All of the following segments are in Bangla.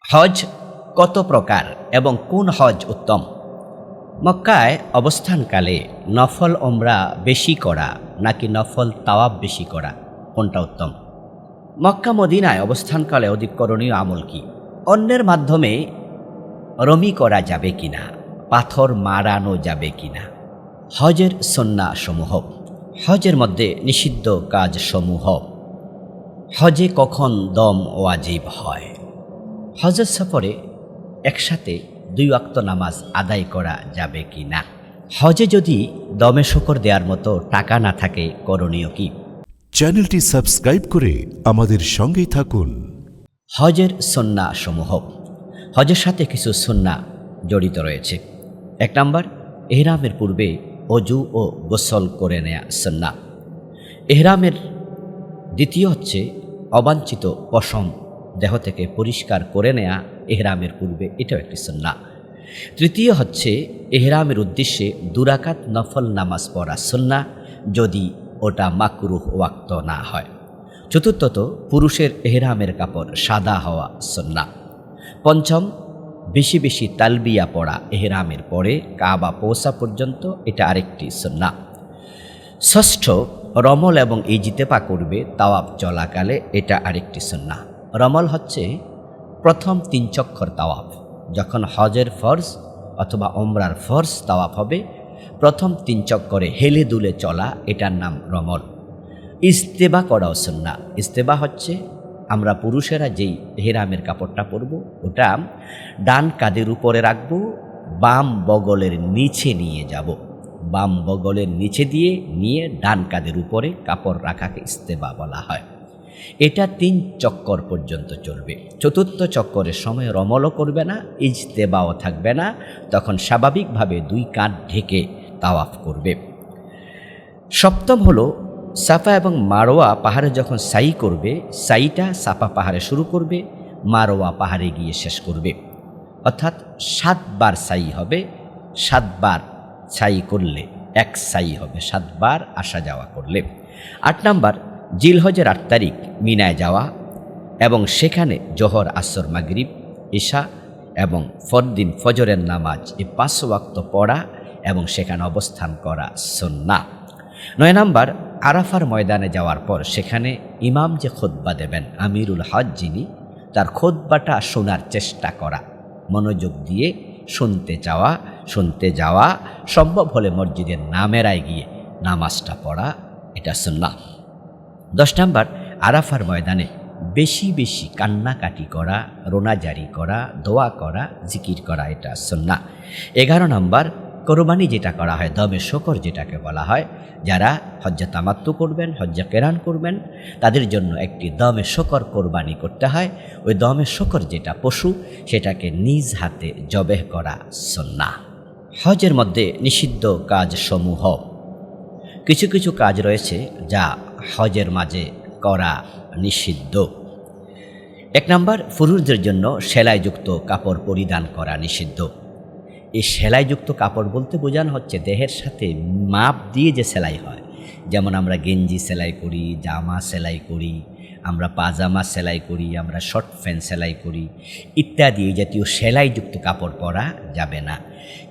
হজ কত প্রকার এবং কোন হজ উত্তম? মক্কায় অবস্থানকালে নফল ওমরা বেশি করা নাকি নফল তাওয়াব বেশি করা, কোনটা উত্তম? মক্কা মদিনায় অবস্থানকালে অধিক করণীয় আমল কি? অন্যের মাধ্যমে রমি করা যাবে কিনা, পাথর মারানো যাবে কিনা? হজের সুন্নাহ সমূহ। হজের মধ্যে নিষিদ্ধ কাজ সমূহ। হজে কখন দম ওয়াজিব হয়? হজের সফরে একসাথে 2 ওয়াক্ত নামাজ আদায় করা যাবে কি না? হজে যদি দমে শকর দেওয়ার মতো টাকা না থাকে, করণীয় কি? চ্যানেলটি সাবস্ক্রাইব করে আমাদের সঙ্গেই থাকুন। হজের সুন্নাহ সমূহ। হজের সাথে কিছু সুন্নাহ জড়িত রয়েছে। 1 নম্বর, ইহরামের পূর্বে অজু ও গোসল করে নেয়া সুন্নাহ। ইহরামের দ্বিতীয় হচ্ছে অবাঞ্ছিত পশম দেহ থেকে পরিষ্কার করে নেয়া ইহরামের পূর্বে, এটাও একটি সুন্নাহ। তৃতীয় হচ্ছে ইহরামের উদ্দেশ্যে 2 রাকাত নফল নামাজ পড়া সুন্নাহ, যদি ওটা মাকরুহ ওয়াক্ত না হয়। চতুর্থত, পুরুষের ইহরামের কাপড় সাদা হওয়া সুন্নাহ। পঞ্চম, বেশি বেশি তালবিয়া পড়া ইহরামের পরে কাবা পৌঁছা পর্যন্ত, এটা আরেকটি সুন্নাহ। ষষ্ঠ, রমল এবং ইজতেপা করবে তাওয়াফ চলাকালে, এটা আরেকটি সুন্নাহ। রমল হচ্ছে প্রথম 3 চক্কর তাওয়াফ। যখন হজের ফরজ অথবা ওমরার ফরজ তাওয়াফ হবে, প্রথম 3 চক্করে হেলে দুলে চলা, এটার নাম রমল। ইস্তেবা করাও সুন্নাহ। ইস্তেবা হচ্ছে আমরা পুরুষেরা যেই ইহরামের কাপড়টা পরব, ওটা ডান কাঁধের উপরে রাখবো, বাম বগলের নিচে নিয়ে যাব। বাম বগলের নিচে নিয়ে ডান কাঁধের উপরে কাপড় রাখাকে ইস্তেবা বলা হয়। এটা 3 চক্কর পর্যন্ত চলবে। চতুর্থ চক্করের সময় রমলও করবে না, ইজতেবাও থাকবে না, তখন স্বাভাবিকভাবে 2 কাঁধ ঢেকে তাওয়াফ করবে। সপ্তম হলো, সাফা এবং মারোয়া পাহাড়ে যখন সাই করবে, সাইটা সাফা পাহাড়ে শুরু করবে, মারোয়া পাহাড়ে গিয়ে শেষ করবে। অর্থাৎ 7 বার সাই হবে। 7 বার সাই করলে 1 সাই হবে, 7 বার আসা যাওয়া করলে। 8 নম্বর, জিলহজের 8 তারিখ মিনায় যাওয়া এবং সেখানে জোহর, আসর, মাগরিব, ইশা এবং ফরদিন ফজরের নামাজ, এই 5 ওয়াক্ত পড়া এবং সেখানে অবস্থান করা সুন্নাহ। 9 নম্বর, আরাফার ময়দানে যাওয়ার পর সেখানে ইমাম যে খুতবা দেবেন, আমিরুল হজ যিনি, তার খুতবাটা শোনার চেষ্টা করা, মনোযোগ দিয়ে শুনতে যাওয়া, সম্ভব হলে মসজিদের নামেরায় গিয়ে নামাজটা পড়া, এটা সুন্নাহ। 10 নম্বর, আরাফার ময়দানে বেশি বেশি কান্নাকাটি করা, রোনাজারি করা, দোয়া করা, জিকির করা, এটা সুন্নাহ। 11 নম্বর, কোরবানি যেটা করা হয়, দমে শকর যেটাকে বলা হয়, যারা হজ্জে তামাত্তু করবেন, হজ্জে কেরান করবেন, তাদের জন্য একটি দমে শকর কোরবানি করতে হয়। ওই দমে শকর যেটা পশু, সেটাকে নিজ হাতে জবেহ করা সুন্নাহ। হজের মধ্যে নিষিদ্ধ কাজ সমূহ। কিছু কিছু কাজ রয়েছে যা হজের মাঝে করা নিষিদ্ধ। 1 নম্বর, পুরুষদের জন্য সেলাইযুক্ত কাপড় পরিধান করা নিষিদ্ধ। এই সেলাইযুক্ত কাপড় বলতে বোঝানো হচ্ছে দেহের সাথে মাপ দিয়ে যে সেলাই হয়, যেমন আমরা গেঞ্জি সেলাই করি, জামা সেলাই করি, আমরা পাজামা সেলাই করি, আমরা শর্ট প্যান্ট সেলাই করি ইত্যাদি, এই জাতীয় সেলাইযুক্ত কাপড় পরা যাবে না।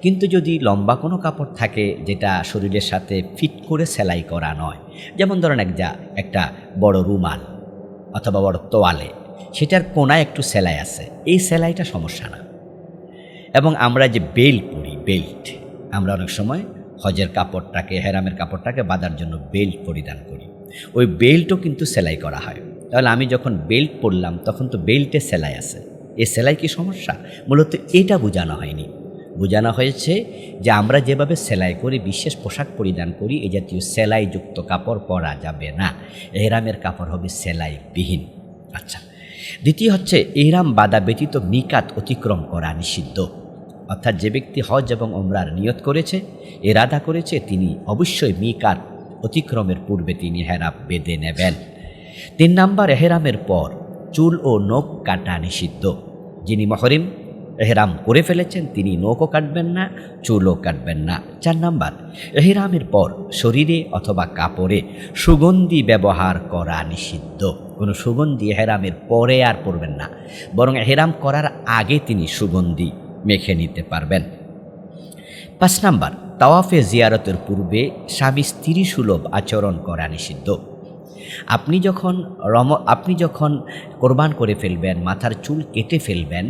কিন্তু যদি লম্বা কোনো কাপড় থাকে যেটা শরীরের সাথে ফিট করে সেলাই করা নয়, যেমন ধরেন একটা বড় রুমাল অথবা বড় তোয়ালে, সেটার কোনায় একটু সেলাই আছে, এই সেলাইটা সমস্যা না। এবং আমরা যে বেল্ট পরি, বেল্ট, আমরা অনেক সময় হজের কাপড়টাকে, হেরামের কাপড়টাকে বাঁধার জন্য বেল্ট পরিধান করি, ওই বেল্টও কিন্তু সেলাই করা হয়। তাহলে আমি যখন বেল্ট পরলাম তখন তো বেল্টে সেলাই আছে, এ সেলাই কি সমস্যা? মূলত এটা বোঝানো হয়নি। বোঝানো হয়েছে যে আমরা যেভাবে সেলাই করি, বিশেষ পোশাক পরিধান করি, এই জাতীয় সেলাইযুক্ত কাপড় পরা যাবে না। এহরামের কাপড় হবে সেলাইবিহীন। আচ্ছা, দ্বিতীয় হচ্ছে, ইহরাম বাধা ব্যতীত মিকাত অতিক্রম করা নিষিদ্ধ। অর্থাৎ যে ব্যক্তি হজ এবং ওমরার নিয়ত করেছে, ইরাদা করেছে, তিনি অবশ্যই মিকাত অতিক্রমের পূর্বে তিনি হেরাম বেঁধে নেবেন। 3 নম্বর, এহরামের পর চুল ও নখ কাটা নিষিদ্ধ। যিনি মহরিম, এহরাম করে ফেলেছেন তিনি নখও কাটবেন না, চুলও কাটবেন না। 4 নাম্বার, এহরামের পর শরীরে অথবা কাপড়ে সুগন্ধি ব্যবহার করা নিষিদ্ধ। কোনো সুগন্ধি এহরামের পরে আর পরবেন না, বরং এহরাম করার আগে তিনি সুগন্ধি মেখে নিতে পারবেন। 5 নাম্বার, তাওয়াফে জিয়ারতের পূর্বে স্বামী স্ত্রী সুলভ আচরণ করা নিষিদ্ধ। আপনি যখন কোরবান করে ফেলবেন, মাথার চুল কেটে ফেলবেন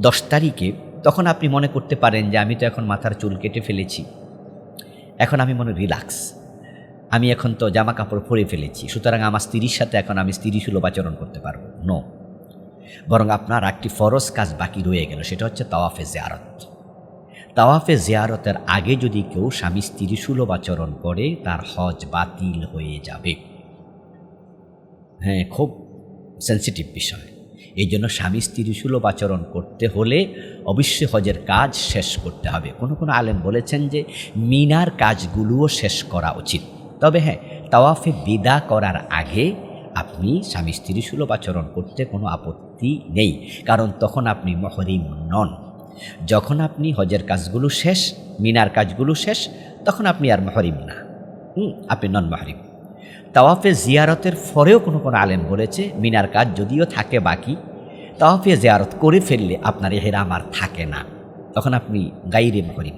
10 তারিখে, তখন আপনি মনে করতে পারেন যে আমি তো এখন মাথার চুল কেটে ফেলেছি, এখন আমি মনে রিল্যাক্স, আমি এখন তো জামা কাপড় পরে ফেলেছি, সুতরাং আমার স্ত্রীর সাথে এখন আমি স্ত্রী সুলভ আচরণ করতে পারবো। নো, বরং আপনার একটি ফরজ কাজ বাকি রয়ে গেল, সেটা হচ্ছে তাওয়াফে জিয়ারত। তাওয়াফে জিয়ারতের আগে যদি কেউ স্বামী স্ত্রী সুলভ আচরণ করে তার হজ বাতিল হয়ে যাবে। হ্যাঁ, খুব সেন্সিটিভ বিষয়। এই জন্য স্বামী স্ত্রী সুলভ আচরণ করতে হলে অবশ্যই হজের কাজ শেষ করতে হবে। কোনো আলেম বলেছেন যে মিনার কাজগুলোও শেষ করা উচিত। তবে হ্যাঁ, তাওয়াফে বিদা করার আগে আপনি স্বামী স্ত্রী সুলভ আচরণ করতে কোনো আপত্তি নেই, কারণ তখন আপনি মুহরিম নন। যখন আপনি হজের কাজগুলো শেষ, মিনার কাজগুলো শেষ, তখন আপনি আর মুহরিম না, আপনি নন মুহরিম। তাওয়াফে জিয়ারতের পরেও কোনো আলেম বলেছে মিনার কাজ যদিও থাকে বাকি, তাওয়াফে জিয়ারত করে ফেললে আপনার এহরাম আর থাকে না, তখন আপনি গাইরে মুহরিম।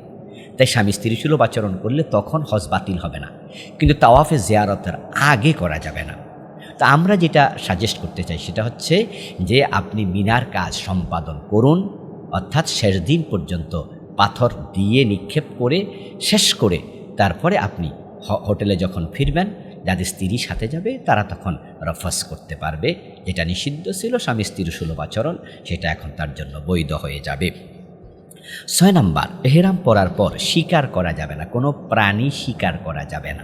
তাই স্বামী স্ত্রী সুলভ আচরণ করলে তখন হজ বাতিল হবে না, কিন্তু তাওয়াফে জিয়ারতের আগে করা যাবে না। তা আমরা যেটা সাজেস্ট করতে চাই সেটা হচ্ছে যে আপনি মিনার কাজ সম্পাদন করুন, অর্থাৎ শেষ দিন পর্যন্ত পাথর দিয়ে নিক্ষেপ করে শেষ করে তারপরে আপনি হোটেলে যখন ফিরবেন, যাদের স্ত্রী সাথে যাবে তারা তখন রফস করতে পারবে। যেটা নিষিদ্ধ ছিল স্বামী স্ত্রীর সুলভ আচরণ, সেটা এখন তার জন্য বৈধ হয়ে যাবে। 6 নাম্বার, এহরাম পরার পর শিকার করা যাবে না, কোনো প্রাণী শিকার করা যাবে না।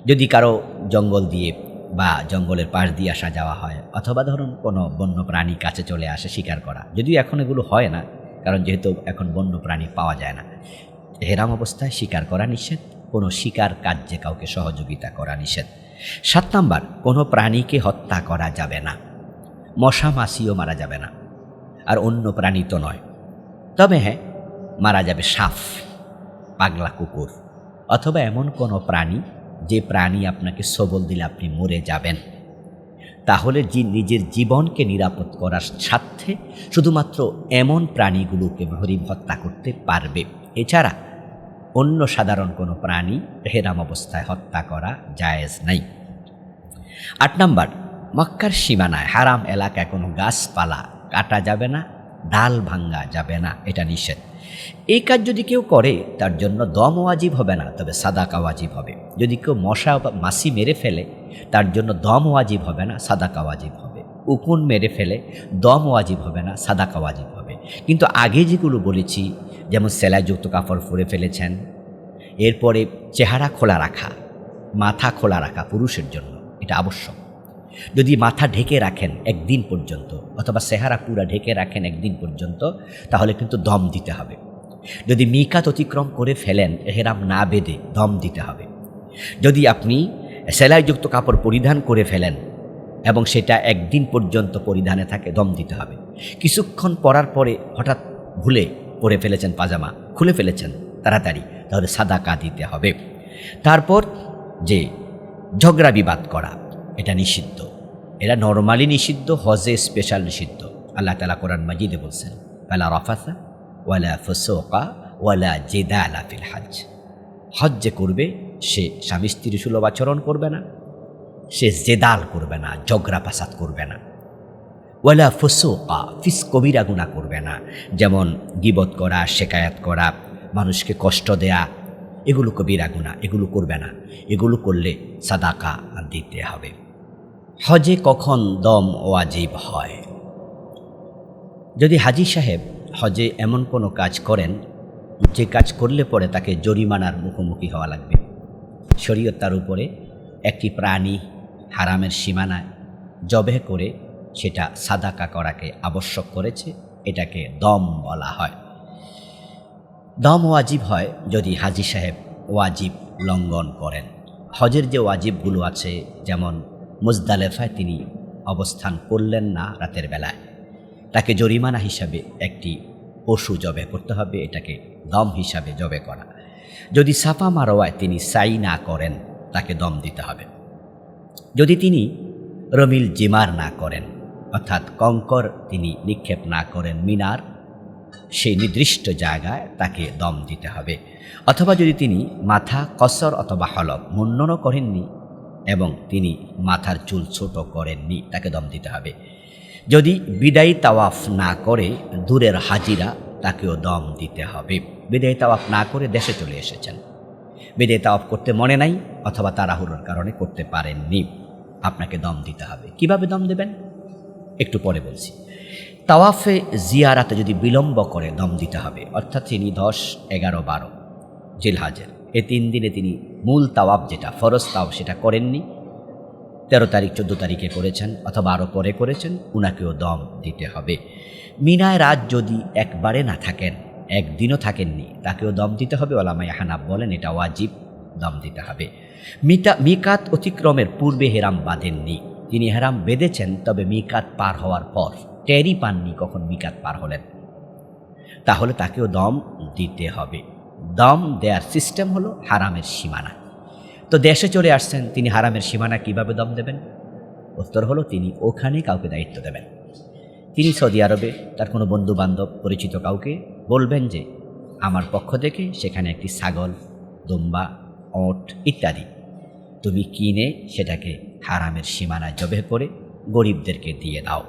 যদি কারো জঙ্গল দিয়ে বা জঙ্গলের পাশ দিয়ে আসা যাওয়া হয়, অথবা ধরুন কোনো বন্য প্রাণী কাছে চলে আসে, শিকার করা, যদিও এখন এগুলো হয় না, কারণ যেহেতু এখন বন্য প্রাণী পাওয়া যায় না। এহরাম অবস্থায় শিকার করা নিষেধ, কোনো শিকার কার্যে কাউকে সহযোগিতা করা নিষেধ। 7 নাম্বার, কোনো প্রাণীকে হত্যা করা যাবে না, মশা মাছিও মারা যাবে না, আর অন্য প্রাণী তো নয়। তবে হ্যাঁ, মারা যাবে সাপ, পাগলা কুকুর, অথবা এমন কোনো প্রাণী যে প্রাণী আপনাকে সবল দিলে আপনি মরে যাবেন। তাহলে নিজের জীবনকে নিরাপদ করার স্বার্থে শুধুমাত্র এমন প্রাণীগুলোকে মুহরিম হত্যা করতে পারবে, এছাড়া অন্য সাধারণ কোনো প্রাণী এহরাম অবস্থায় হত্যা করা জায়েজ নাই। 8 নাম্বার, মক্কার সীমানায় হারাম এলাকায় কোনো গাছপালা কাটা যাবে না, ডাল ভাঙ্গা যাবে না, এটা নিষেধ। এই কাজ যদি কেউ করে তার জন্য দম ওয়াজিব হবে না, তবে সাদাকা ওয়াজিব হবে। যদি কেউ মশা বা মাছি মেরে ফেলে তার জন্য দম ওয়াজিব হবে না, সাদাকা ওয়াজিব হবে। উকুন মেরে ফেলে দম ওয়াজিব হবে না, সাদাকা ওয়াজিব হবে। কিন্তু আগে যেগুলো বলেছি, যেমন সেলাইযুক্ত কাপড় পরে ফেলেছেন, এরপরে চেহারা খোলা রাখা, মাথা খোলা রাখা পুরুষের জন্য এটা আবশ্যক। যদি মাথা ঢেকে রাখেন একদিন পর্যন্ত, অথবা চেহারা পুরা ঢেকে রাখেন একদিন পর্যন্ত, তাহলে কিন্তু দম দিতে হবে। যদি মিকাত অতিক্রম করে ফেলেন এহরাম না বেঁধে, দম দিতে হবে। যদি আপনি সেলাইযুক্ত কাপড় পরিধান করে ফেলেন এবং সেটা একদিন পর্যন্ত পরিধানে থাকে, দম দিতে হবে। কিছুক্ষণ পরার পরে হঠাৎ ভুলে পরে ফেলেছেন পাজামা, খুলে ফেলেছেন তাড়াতাড়ি, তাহলে সাদাকা দিতে হবে। তারপর যে ঝগড়া বিবাদ করা, এটা নিষিদ্ধ। এটা নরমালি নিষিদ্ধ, হজে স্পেশাল নিষিদ্ধ। আল্লাহ তাআলা কোরআন মাজিদে বলছেন, ওয়ালা রাফাসা ওয়ালা ফুসুকা ওয়ালা জিদালা ফিল হজ। হজ যে করবে সে স্বামী স্ত্রী সুলভ আচরণ করবে না, সে জেদাল করবে না, ঝগড়া ফাসাদ করবে না। ওয়ালা ফুসুকা, ফিস কবিরা গুনাহ করবে না, যেমন গীবত করা, শেকায়াত করা, মানুষকে কষ্ট দেয়া, এগুলো কবিরা গুনাহ, এগুলো করবে না। এগুলো করলে সাদাকা দিতে হবে। হজে কখন দম ওয়াজিব হয়? যদি হাজী সাহেব হজে এমন কোনো কাজ করেন যে কাজ করলে পরে তাকে জরিমানার মুখোমুখি হওয়া লাগবে, শরীয়ত তার উপরে একটি প্রাণী হারামের সীমানায় জবেহ করে সেটা সাদাকা করাকে আবশ্যক করেছে, এটাকে দম বলা হয়। দম ওয়াজিব হয় যদি হাজী সাহেব ওয়াজিব লঙ্ঘন করেন। হজের যে ওয়াজিবগুলো আছে, যেমন মুজদালেফায় তিনি অবস্থান করলেন না রাতের বেলায়, তাকে জরিমানা হিসাবে একটি পশু জবে করতে হবে, এটাকে দম হিসাবে জবে করা। যদি সাফা মারোয়ায় তিনি সাই না করেন, তাকে দম দিতে হবে। যদি তিনি রমিল জিমার না করেন, অর্থাৎ কঙ্কর তিনি নিক্ষেপ না করেন মিনার সেই নির্দিষ্ট জায়গায়, তাকে দম দিতে হবে। অথবা যদি তিনি মাথা কসর অথবা হলক মুন্ডনও করেননি এবং তিনি মাথার চুল ছোট করেননি, তাকে দম দিতে হবে। যদি বিদায়ী তাওয়াফ না করে দূরের হাজিরা, তাকেও দম দিতে হবে। বিদায়ী তাওয়াফ না করে দেশে চলে এসেছেন, বিদায়ী তাওয়াফ করতে মনে নাই অথবা তাড়াহুড়োর কারণে করতে পারেননি, আপনাকে দম দিতে হবে। কিভাবে দম দেবেন একটু পরে বলছি। তাওয়াফে জিয়ারাতে যদি বিলম্ব করে দম দিতে হবে, অর্থাৎ তিনি 10, 11, 12 জিলহাজের এই 3 দিনে তিনি মূল তাওয়াফ যেটা ফরজ তাওয়াফ সেটা করেননি, 13 তারিখ 14 তারিখে করেছেন অথবা আরও পরে করেছেন, উনাকেও দম দিতে হবে। মিনায় রাত যদি একবারে না থাকেন, একদিনও থাকেননি, তাকেও দম দিতে হবে। ওলামায়ে হানাফ বলেন এটা ওয়াজিব, দম দিতে হবে। মিকাত অতিক্রমের পূর্বে হেরাম বাঁধেননি, তিনি হেরাম বেঁধেছেন, তবে মিকাত পার হওয়ার পর টেরই পাননি কখন মিকাত পার হলেন, তাহলে তাকেও দম দিতে হবে। দম দেওয়ার সিস্টেম হলো হারামের সীমানা। তো দেশে চলে আসছেন, তিনি হারামের সীমানা কিভাবে দম দেবেন? উত্তর হলো তিনি ওখানে কাউকে দায়িত্ব দেবেন। তিনি সৌদি আরবে তার কোনো বন্ধু বান্ধব পরিচিত কাউকে বলবেন যে আমার পক্ষ থেকে সেখানে একটি ছাগল, দুম্বা, ওট ইত্যাদি তুমি কিনে সেটাকে হারামের সীমানায় জবে করে গরিবদেরকে দিয়ে দাও।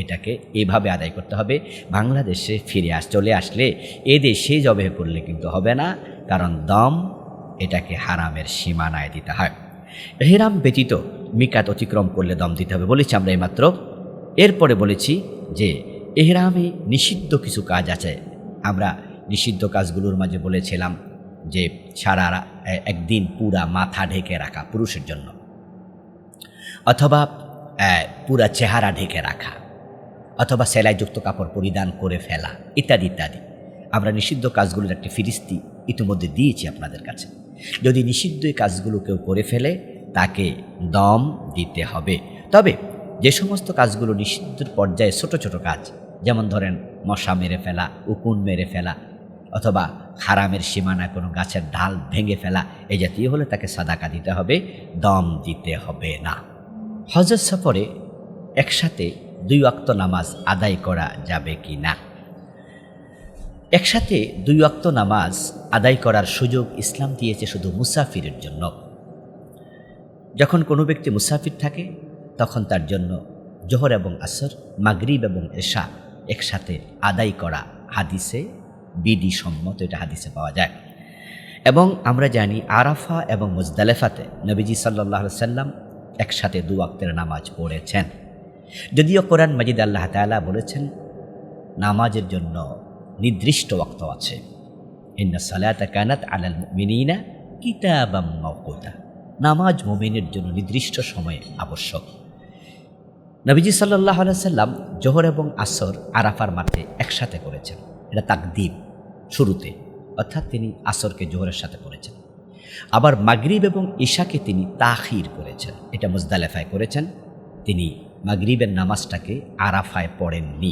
এটাকে এভাবে আদায় করতে হবে। বাংলাদেশে ফিরে চলে আসলে এ দেশে জবে করলে কিন্তু হবে না, কারণ দম এটাকে হারামের সীমানায় দিতে হয়। এহরাম ব্যতীত মিকাত অতিক্রম করলে দম দিতে হবে বলেছি আমরা এইমাত্র। এরপরে বলেছি যে এহরামে নিষিদ্ধ কিছু কাজ আছে। আমরা নিষিদ্ধ কাজগুলোর মাঝে বলেছিলাম যে সারা একদিন পুরা মাথা ঢেকে রাখা পুরুষের জন্য, অথবা পুরা চেহারা ঢেকে রাখা, অথবা সেলাইযুক্ত কাপড় পরিধান করে ফেলা ইত্যাদি ইত্যাদি। আমরা নিষিদ্ধ কাজগুলোর একটি ফিরিস্তি ইতিমধ্যে দিয়েছি আপনাদের কাছে। যদি নিষিদ্ধ এই কাজগুলো কেউ করে ফেলে তাকে দম দিতে হবে। তবে যে সমস্ত কাজগুলো নিষিদ্ধের পর্যায়ে ছোট ছোট কাজ, যেমন ধরেন মশা মেরে ফেলা, উকুন মেরে ফেলা, অথবা হারামের সীমানায় কোনো গাছের ডাল ভেঙে ফেলা, এই জাতীয় হলে তাকে সাদাকা দিতে হবে, দম দিতে হবে না। হজের সফরে একসাথে 2 ওয়াক্ত নামাজ আদায় করা যাবে কি না? একসাথে 2 ওয়াক্ত নামাজ আদায় করার সুযোগ ইসলাম দিয়েছে শুধু মুসাফিরের জন্য। যখন কোনো ব্যক্তি মুসাফির থাকে তখন তার জন্য জোহর এবং আসর, মাগরিব এবং এশা একসাথে আদায় করা হাদিসে বিধি সম্মত, এটা হাদিসে পাওয়া যায়। এবং আমরা জানি আরাফা এবং মুজদালেফাতে নবীজি সাল্লাল্লাহু আলাইহি সাল্লাম একসাথে 2 ওয়াক্তের নামাজ পড়েছেন। যদিও কোরআন মাজিদ আল্লাহ তাআলা বলেছেন নামাজের জন্য নির্দিষ্ট ওয়াক্ত আছে, ইন্না সালাতা কানাত আলাল মুমিনিনা কিতাবাম মাওকুতা, নামাজ মুমিনের জন্য নির্দিষ্ট সময়ে আবশ্যক। নবীজি সাল্লাল্লাহু আলাইহি সাল্লাম জোহর এবং আসর আরাফার মাঠে একসাথে করেছেন, এটা তাকদীম শুরুতে, অর্থাৎ তিনি আসরকে জোহরের সাথে করেছেন। আবার মাগরিব এবং ঈশাকে তিনি তাখির করেছেন, এটা মুজদালেফায় করেছেন। তিনি মাগরিবের নামাজটাকে আরাফায় পড়েননি,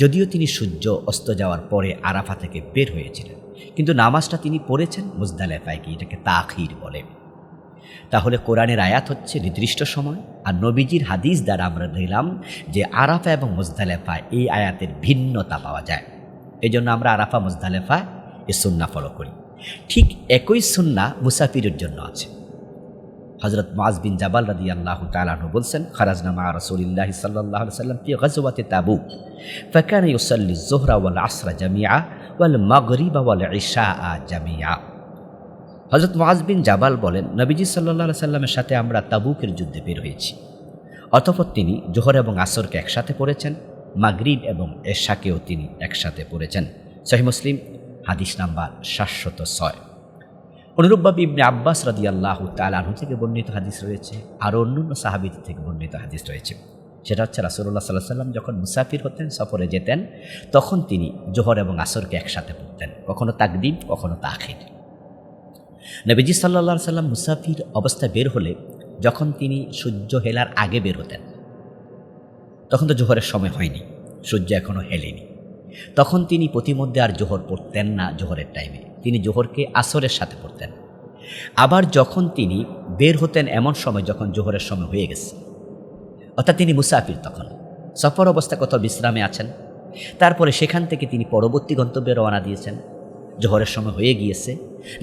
যদিও তিনি সূর্য অস্ত যাওয়ার পরে আরাফা থেকে বের হয়েছিলেন, কিন্তু নামাজটা তিনি পড়েছেন মুজদালেফায়, কি এটাকে তাখির বলে। তাহলে কোরআনের আয়াত হচ্ছে নির্দিষ্ট সময়, আর নবীজির হাদিস দ্বারা আমরা ধরলাম যে আরাফা এবং মুজদালেফায় এই আয়াতের ভিন্নতা পাওয়া যায়। এই জন্য আমরা আরাফা মুজদালেফা এই সুন্নাহ ফলো করি। ঠিক একই সুন্নাহ মুসাফিরের জন্য আছে। হযরত মুআজ বিন জাবাল রাদিয়াল্লাহু তাআলা আনহু বলছেন, খারাজনা মা রাসূলিল্লাহি সাল্লাল্লাহু আলাইহি ওয়াসাল্লাম ফি গাযওয়াতি তাবুক ফাকানা ইউসাল্লি যুহরা ওয়াল আসরা জামিআ ওয়াল মাগরিবা ওয়াল ইশা জামিআ। হযরত মুআজ বিন জাবাল বলেন, নবীজি সাল্লাল্লাহু আলাইহি সাল্লামের সাথে আমরা তাবুকের যুদ্ধে বের হয়েছি। অতঃপর তিনি জোহর এবং আসরকে একসাথে পড়েছেন, মাগরিব এবং এশাকেও তিনি একসাথে পড়েছেন। সহিহ মুসলিম হাদিস নাম্বার 706। অনুরূপভাবে ইবনে আব্বাস রাদিয়াল্লাহু তাআলা আনহু থেকে বর্ণিত হাদিস রয়েছে, আরও অন্যান্য সাহাবীদের থেকে বর্ণিত হাদিস রয়েছে। সেটা হচ্ছে রাসূলুল্লাহ সাল্লাল্লাহু আলাইহি ওয়াসাল্লাম যখন মুসাফির হতেন, সফরে যেতেন, তখন তিনি জোহর এবং আসরকে একসাথে পড়তেন, কখনো তাকদীম কখনো তাখির। নবীজি সাল্লাল্লাহু আলাইহি ওয়াসাল্লাম মুসাফির অবস্থায় বের হলে যখন তিনি সূর্য হেলার আগে বের হতেন, তখন তো জোহরের সময় হয়নি, সূর্য এখনও হেলেনি। তখন তিনি প্রতিমধ্যে আর জোহর পড়তেন না জোহরের টাইমে, তিনি জোহরকে আসরের সাথে পড়তেন। আবার যখন তিনি বের হতেন এমন সময় যখন জোহরের সময় হয়ে গেছে, অর্থাৎ তিনি মুসাফির, তখন সফর অবস্থা কোথাও বিশ্রামে আছেন, তারপরে সেখান থেকে তিনি পরবর্তী গন্তব্যে রওনা দিয়েছেন, জোহরের সময় হয়ে গিয়েছে,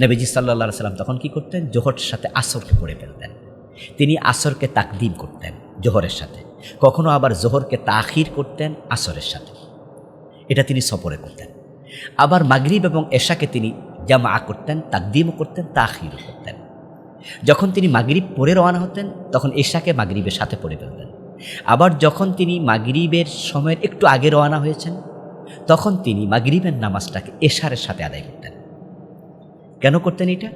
নবীজি সাল্লাল্লাহু আলাইহি সাল্লাম তখন কি করতেন, জোহরের সাথে আসরকে পড়ে ফেলতেন। তিনি আসরকে তাকদিম করতেন জোহরের সাথে, কখনো আবার জোহরকে তাখির করতেন আসরের সাথে, এটা তিনি সফরে করতেন। আবার মাগরিব এবং এশাকে তিনি জামা করতেন, তাকদিমও করতেন, তাখিরও করতেন। যখন তিনি মাগরিব পড়ে রওনা হতেন তখন এশাকে মাগরিবের সাথে পড়ে ফেলতেন। আবার যখন তিনি মাগরিবের সময়ের একটু আগে রওনা হয়েছেন তখন তিনি মাগরিবের নামাজটাকে এশারের সাথে আদায় করতেন। কেন করতেন? এটা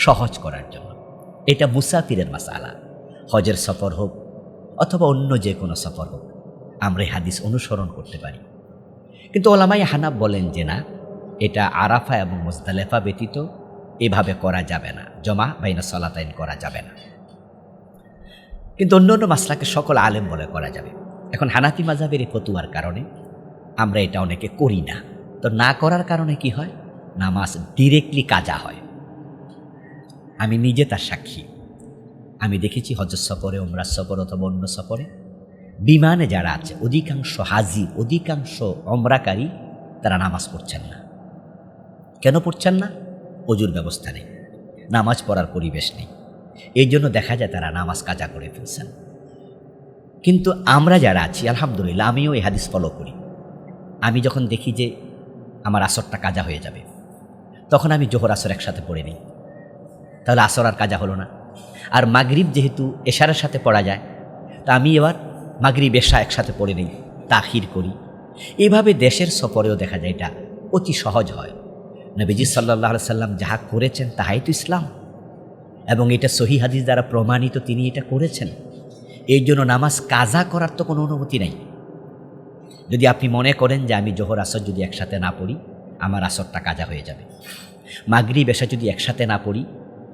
সহজ করার জন্য। এটা মুসাফিরের মাসালা, হজের সফর হোক অথবা অন্য যে কোনো সফর হোক, আমরা এই হাদিস অনুসরণ করতে পারি। কিন্তু ওলামায়ে হানাফ বলেন যে না, এটা আরাফা এবং মুজদালেফা ব্যতীত এভাবে করা যাবে না, জমা বাইনা সালাতাইন করা যাবে না। কিন্তু অন্য অন্য মাসলাকে সকল আলেম বলে করা যাবে। এখন হানাফি মাযহাবের এই ফতোয়ার কারণে আমরা এটা অনেকে করি না। তো না করার কারণে কি হয়, নামাজ ডিরেক্টলি কাজা হয়। আমি নিজে তার সাক্ষী। আমি দেখেছি হজের সফরে, ওমরার সফর অথবা অন্য সফরে বিমানে যারা আছে অধিকাংশ হাজি, অধিকাংশ ওমরাকারী তারা নামাজ পড়ছেন না। কেন পড়ছেন না? ওযুর ব্যবস্থা নেই, নামাজ পড়ার পরিবেশ নেই, এই জন্য দেখা যায় তারা নামাজ কাজা করে ফেলছেন। কিন্তু আমরা যারা আছি আলহামদুলিল্লাহ, আমিও এই হাদিস ফলো করি। আমি যখন দেখি যে আমার আসরটা কাজা হয়ে যাবে তখন আমি জোহর আসর একসাথে পড়ে নিই, তাহলে আসর আর কাজা হলো না। আর মাগরিব যেহেতু এশারের সাথে পড়া যায়, তা আমি এবার মাগরিব এশা একসাথে পড়ে নিই, তাখির করি। এইভাবে দেশের সফরেও দেখা যায় এটা অতি সহজ হয়। নবীজি সাল্লাল্লাহু আলাইহি সাল্লাম যাহা করেছেন তাহাই তো ইসলাম, এবং এটা সহিহ হাদিস দ্বারা প্রমাণিত, তিনি এটা করেছেন। এই জন্য নামাজ কাজা করার তো কোনো অনুমতি নেই। যদি আপনি মনে করেন যে আমি জোহর আসর যদি একসাথে না পড়ি আমার আসরটা কাজা হয়ে যাবে, মাগরিব এশা যদি একসাথে না পড়ি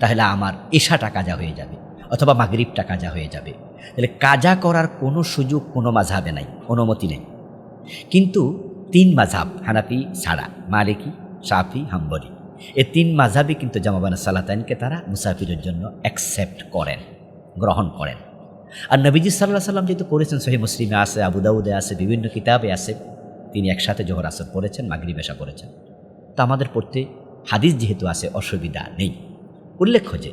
তাহলে আমার এশাটা কাজা হয়ে যাবে, অথবা মাগরিবটা কাজা হয়ে যাবে, তাহলে কাজা করার কোনো সুযোগ কোনো মাযহাবে নাই, অনুমতি নেই। কিন্তু তিন মাযহাব, হানাফি ছাড়া মালিকি, শাফি, হাম্বলি, এই তিন মাযহাবই কিন্তু জামাবানা সালাতাইনকে তারা মুসাফিরের জন্য অ্যাকসেপ্ট করেন, গ্রহণ করেন। আর নবীজি সাল্লাল্লাহু আলাইহি সাল্লাম যেহেতু করেছেন, সহিহ মুসলিমে আছে, আবু দাউদে আছে, বিভিন্ন কিতাবে আছে, তিনি একসাথে জোহর আসর পড়েছেন, মাগরিব এশা পড়েছেন। তা আমাদের পড়তে হাদিস যেহেতু আছে অসুবিধা নেই। উল্লেখ্য যে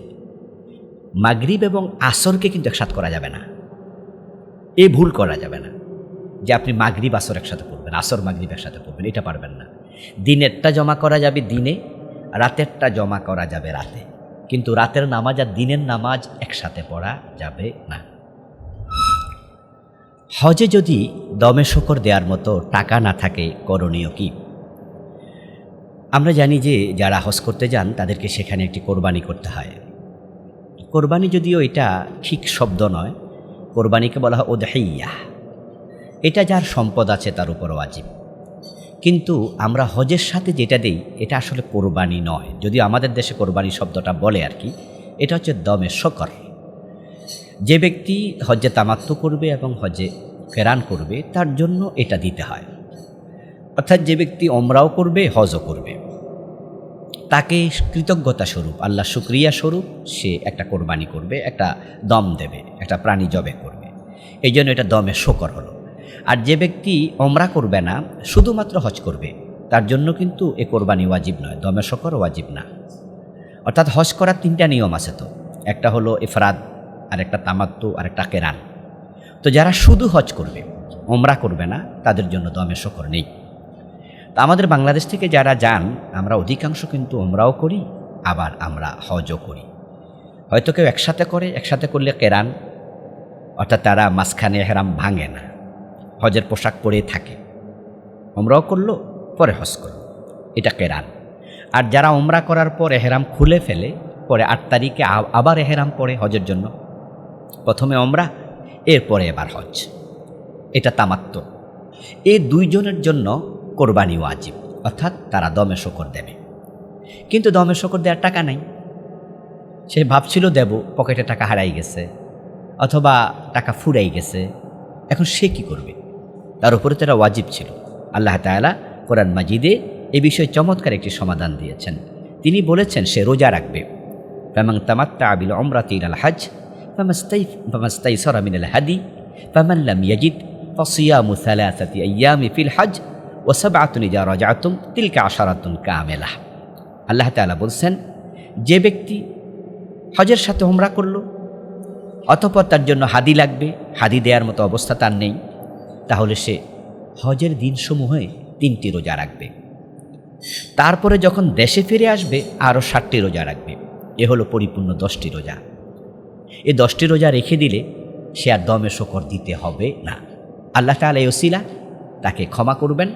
মাগরিব এবং আসরকে কিন্তু একসাথে করা যাবে না, এ ভুল করা যাবে না যে আপনি মাগরিব আসর একসাথে পড়বেন, আসর মাগরিব একসাথে পড়বেন, এটা পারবেন না। দিনেরটা জমা করা যাবে দিনে, রাতেরটা জমা করা যাবে রাতে, কিন্তু রাতের নামাজ আর দিনের নামাজ একসাথে পড়া যাবে না। হজে যদি দমে শকর দেওয়ার মতো টাকা না থাকে করণীয় কি? আমরা জানি যে যারা হজ করতে যান তাদেরকে সেখানে একটি কোরবানি করতে হয়। কোরবানি যদিও এটা ঠিক শব্দ নয়, কোরবানিকে বলা হয় উদহিয়া। এটা যার সম্পদ আছে তার উপর ওয়াজিব। কিন্তু আমরা হজের সাথে যেটা দেই এটা আসলে কোরবানি নয়, যদিও আমাদের দেশে কোরবানি শব্দটা বলে আর কি। এটা হচ্ছে দমে শকর। যে ব্যক্তি হজ্জে তামাত্তু করবে এবং হজ্জে কেরান করবে তার জন্য এটা দিতে হয়। অর্থাৎ যে ব্যক্তি ওমরাও করবে হজও করবে, তাকে কৃতজ্ঞতা স্বরূপ, আল্লাহ শুকরিয়া স্বরূপ সে একটা কোরবানি করবে, একটা দম দেবে, একটা প্রাণী জবে করবে। এই জন্য এটা দমে শকর হলো। আর যে ব্যক্তি ওমরা করবে না, শুধুমাত্র হজ করবে, তার জন্য কিন্তু এ কোরবানি ওয়াজিব নয়, দমে শকর ওয়াজিব না। অর্থাৎ হজ করার তিনটা নিয়ম আছে। তো একটা হলো ইফরাদ, আর একটা তামাত্তু, আর একটা কেরান। তো যারা শুধু হজ করবে, ওমরা করবে না, তাদের জন্য দমে শকর নেই। তা আমাদের বাংলাদেশ থেকে যারা যান, আমরা অধিকাংশ কিন্তু ওমরাও করি, আবার আমরা হজও করি। হয়তো কেউ একসাথে করে, একসাথে করলে কেরান, অর্থাৎ তারা মাঝখানে এহরাম ভাঙে না, হজের পোশাক পরে থাকে, ওমরাও করলো পরে হজ করলো, এটা কেরান। আর যারা ওমরা করার পর এহরাম খুলে ফেলে, পরে 8 তারিখে আবার এহরাম পরে হজের জন্য, প্রথমে ওমরা এরপরে এবার হজ, এটা তামাত্তু। এই দুইজনের জন্য কোরবানি ওয়াজিব, অর্থাৎ তারা দমে শকর দেবে। কিন্তু দমে শকর দেওয়ার টাকা নাই, সে ভাবছিল দেব, পকেটে টাকা হারাই গেছে অথবা টাকা ফুরাই গেছে, এখন সে কি করবে? তার উপরে তারা ওয়াজিব ছিল। আল্লাহ তাআলা কোরআন মাজিদে এ বিষয়ে চমৎকার একটি সমাধান দিয়েছেন। তিনি বলেছেন সে রোজা রাখবে। ফামান তামাত্তাআ বিল উমরাতি ইলাল হজ ফামাস্তাইসারা মিনাল হাদি ফামান লাম ইয়াজিদ ফাসিয়ামু সালাসাতি আইয়ামি ফিল হজ ওয়া সাবআতুন ইযা রাজাতুম তিলকা আশারাতুন কামিলাহ। আল্লাহ তাআলা বলছেন, যে ব্যক্তি হজের সাথে উমরা করল অতঃপর তার জন্য হাদি লাগবে, হাদি দেওয়ার মতো অবস্থা তার নেই, তাহলে সে হজের দিনসমূহে 3টি রোজা রাখবে। তারপরে যখন দেশে ফিরে আসবে আরও 60টি রোজা রাখবে। এ হলো পরিপূর্ণ 10টি রোজা। এই 10টি রোজা রেখে দিলে সে আর দমে শকর দিতে হবে না। আল্লাহ তাআলা এই ওসিলা তাকে ক্ষমা করবেন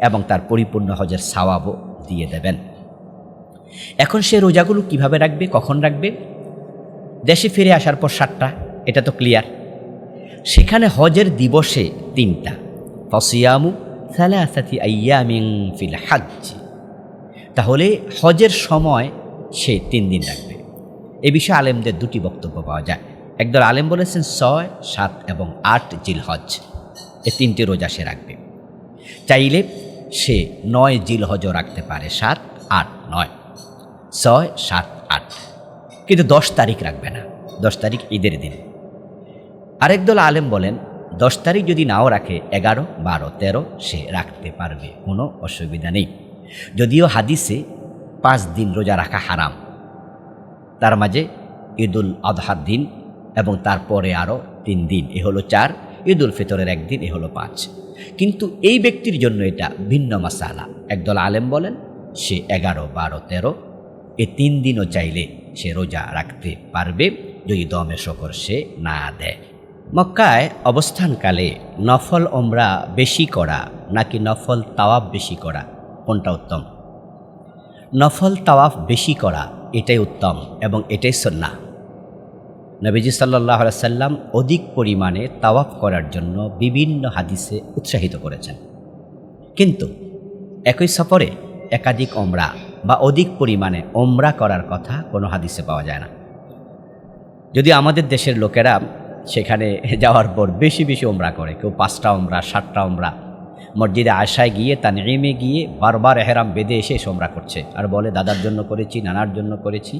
এবং তার পরিপূর্ণ হজের সওয়াবও দিয়ে দেবেন। এখন সে রোজাগুলো কিভাবে রাখবে, কখন রাখবে? দেশে ফিরে আসার পর 7টা, এটা তো ক্লিয়ার। সেখানে হজের দিবসে 3টা, ফাসিয়ামু সালাসাতি আইয়ামিন ফিল হজ। তাহলে হজের সময় সে 3 দিন রাখবে। এ বিষয়ে আলেমদের 2টি বক্তব্য পাওয়া যায়। একদল আলেম বলেছেন 6, 7 এবং 8 জিলহজ, এই 3টি রোজা সে রাখবে। চাইলে সে 9 জিলহজও রাখতে পারে, 7, 8, 9, 6, 7, 8, কিন্তু 10 তারিখ রাখবে না। 10 তারিখ ঈদের দিন। আরেক দল আলেম বলেন 10 তারিখ যদি নাও রাখে 11, 12, 13 সে রাখতে পারবে, কোনো অসুবিধা নেই। যদিও হাদিসে 5 দিন রোজা রাখা হারাম, তার মাঝে ঈদুল আজহার দিন এবং তারপরে আরও 3 দিন, এ হলো 4, ঈদুল ফিতরের 1 দিন, এ হলো 5। কিন্তু এই ব্যক্তির জন্য এটা ভিন্ন মাসালা। একদল আলেম বলেন সে 11, 12, 13 এই 3 দিনও চাইলে সে রোজা রাখতে পারবে, যদি দমে শকর সে না দেয়। মক্কায় অবস্থানকালে নফল ওমরা বেশি করা নাকি নফল তাওয়াফ বেশি করা, কোনটা উত্তম? নফল তাওয়াফ বেশি করা এটাই উত্তম এবং এটাই সুন্নাহ। নবীজি সাল্লাল্লাহু আলাইহি সাল্লাম অধিক পরিমাণে তাওয়াফ করার জন্য বিভিন্ন হাদিসে উৎসাহিত করেছেন। কিন্তু একই সফরে একাধিক ওমরা বা অধিক পরিমাণে ওমরা করার কথা কোনো হাদিসে পাওয়া যায় না। যদি আমাদের দেশের লোকেরা সেখানে যাওয়ার পর বেশি বেশি ওমরা করে, কেউ 5টা ওমরা, 7টা ওমরা, মসজিদে আয়েশায় গিয়ে তানঈমে গিয়ে বারবার এহরাম বেঁধে এসে ওমরা করছে আর বলে দাদার জন্য করেছি, নানার জন্য করেছি।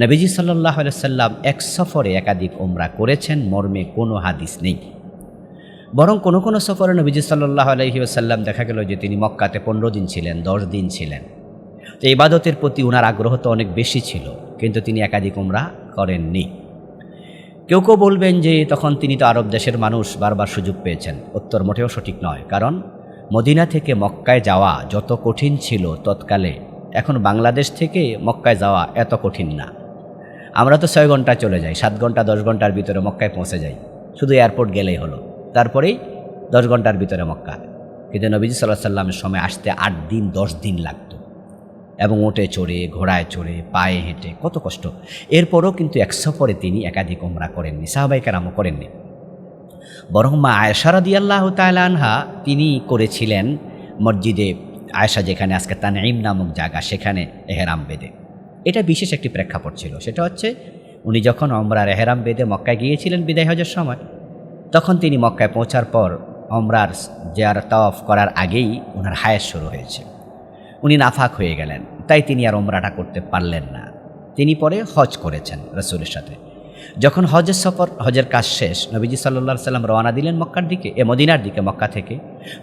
নবীজি সাল্লাল্লাহু আলাইহি সাল্লাম এক সফরে একাধিক ওমরা করেছেন মর্মে কোনো হাদিস নেই। বরং কোনো কোনো সফরে নবীজি সাল্লাল্লাহু আলাইহি ওয়াসাল্লাম দেখা গেল যে তিনি মক্কাতে 15 দিন ছিলেন, 10 দিন ছিলেন। তো ইবাদতের প্রতি ওনার আগ্রহ তো অনেক বেশি ছিল, কিন্তু তিনি একাধিক ওমরা করেননি। কেউ কেউ বলবেন যে তখন তিনি তো আরব দেশের মানুষ, বারবার সুযোগ পেয়েছেন। উত্তর মোটেও সঠিক নয়, কারণ মদিনা থেকে মক্কায় যাওয়া যত কঠিন ছিল তৎকালে, এখন বাংলাদেশ থেকে মক্কায় যাওয়া এত কঠিন না। আমরা তো 6 ঘন্টা চলে যাই, 7 ঘন্টা 10 ঘন্টার ভিতরে মক্কায় পৌঁছে যাই, শুধু এয়ারপোর্ট গেলেই হলো, তারপরেই 10 ঘন্টার ভিতরে মক্কা। কিন্তু নবীজি সাল্লাল্লাহু আলাইহি সাল্লামের সময় আসতে 8 দিন 10 দিন লাগতো, এবং ওটে চড়ে, ঘোড়ায় চড়ে, পায়ে হেঁটে, কত কষ্ট। এরপরও কিন্তু এক সফরে তিনি একাধিক ওমরা করেননি, সাহাবায়ে কেরামও করেননি। বরং মা আয়েশা রাদিয়াল্লাহু তাআলা আনহা তিনি করেছিলেন মসজিদে আয়েশা, যেখানে আজকে তানঈম নামক জায়গা, সেখানে এহরাম বেঁধে। এটা বিশেষ একটি প্রেক্ষাপট ছিল, সেটা হচ্ছে উনি যখন ওমরার এহরাম বেঁধে মক্কায় গিয়েছিলেন বিদায় হজের সময়, তখন তিনি মক্কায় পৌঁছার পর ওমরার জিয়ারত তাওয়াফ করার আগেই ওনার হায়েজ শুরু হয়েছে, উনি নাফাক হয়ে গেলেন, তাই তিনি আর ওমরাটা করতে পারলেন না। তিনি পরে হজ করেছেন রাসূলের সাথে। যখন হজের সফর, হজের কাজ শেষ, নবীজি সাল্লাল্লাহু আলাইহি সাল্লাম রওনা দিলেন মক্কার দিকে, মদিনার দিকে, মক্কা থেকে।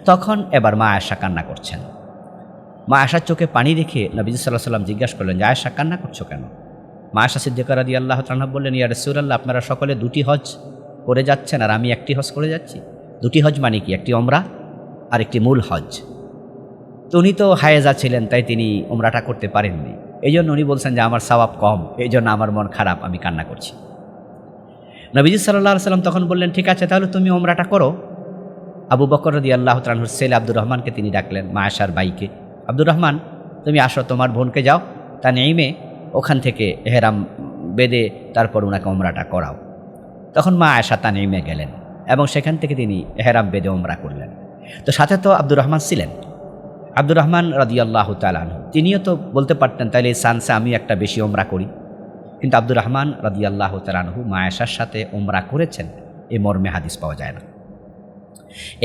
তখন এবার মা আয়েশা কান্না করছেন। মা আয়েশার চোখে পানি দেখে নবীজি সাল্লাল্লাহু আলাইহি সাল্লাম জিজ্ঞাসা করলেন যে আয়েশা কান্না করছো কেন? মা আয়েশা সিদ্দিকা রাদিয়াল্লাহু তাআলা বললেন, ইয়া রাসূলুল্লাহ, আপনারা সকলে 2টি হজ করে যাচ্ছেন আর আমি 1টি হজ করে যাচ্ছি। 2টি হজ মানে কি? একটি ওমরা আর একটি মূল হজ। তো উনি তো হায়েজা ছিলেন, তাই তিনি ওমরাটা করতে পারেননি। এই জন্য উনি বলছেন যে আমার সওয়াব কম, এই জন্য আমার মন খারাপ, আমি কান্না করছি। নবীজি সাল্লাল্লাহু আলাইহি সাল্লাম তখন বললেন, ঠিক আছে, তাহলে তুমি ওমরাটা করো। আবু বকর রাদিয়াল্লাহু তাআলা আনহুর ছেলে আব্দুর রহমানকে তিনি ডাকলেন, মা আয়েশার ভাইকে, আব্দুর রহমান, তুমি আসো, তোমার বোনকে যাও তানঈমে, ওখান থেকে এহরাম বেঁধে তারপর ওনাকে ওমরাটা করাও। তখন মা আয়েশা তানঈমে গেলেন এবং সেখান থেকে তিনি এহরাম বেঁধে ওমরা করলেন। তো সাথে তো আব্দুর রহমান ছিলেন। আব্দুর রহমান রাদিয়াল্লাহু তাআলা আনহু তিনিও তো বলতে পারতেন তাইলে এই চান্সে আমি একটা বেশি ওমরা করি, কিন্তু আব্দুর রহমান রাদিয়াল্লাহু তাআলা আনহু মা আয়েশার সাথে ওমরা করেছেন এ মর্মে হাদিস পাওয়া যায় না।